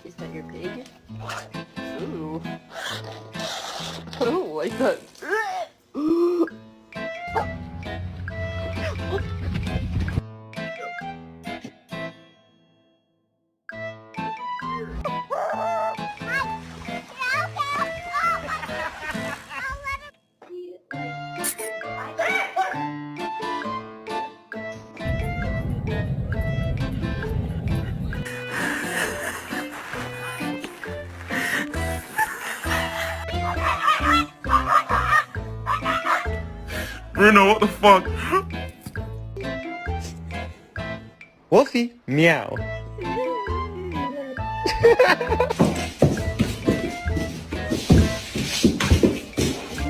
Is that your pig? Ooh. I don't like that. Bruno, what the fuck? Wolfie, meow.